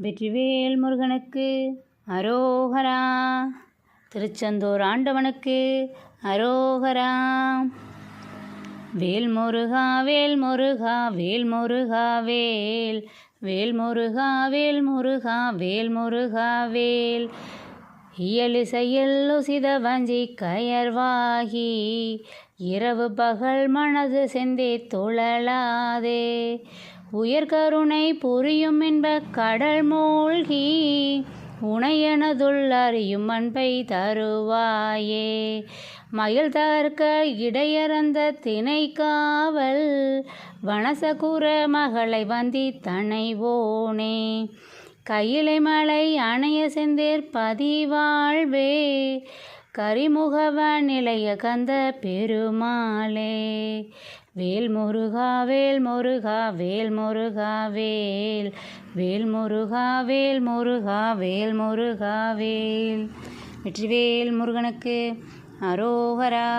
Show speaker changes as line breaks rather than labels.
வெற்றிவேல் முருகனுக்கு அரோகரா. திருச்செந்தூர் ஆண்டவனுக்கு அரோகரா. வேல் முருகா வேல் முருகா வேல் முருகா வேல் வேல் முருகா வேல் முருகா வேல் முருகா வேல். இயலிசையில் உசித வஞ்சி கயர்வாகி இரவு பகல் மனது செந்தே தொழலாதே. உயர்கருணை புரியும் என்ப கடல் மூழ்கி உனையனதுள் அறியும் அன்பை தருவாயே. மயில் தகர்க்க இடையறந்த திணை காவல் வனசகுர மகளை வந்தி தனைவோனே. கையிலை மலை அணைய செந்தேர் பதிவாழ்வே கரிமுகவ நிலைய கந்த பெருமாளே. வேல் முருகா வேல் முருகா வேல் முருகா வேல் வேல் முருகா வேல் முருகா வேல் முருகா வேல். வெற்றிவேல் முருகனுக்கு அரோகரா.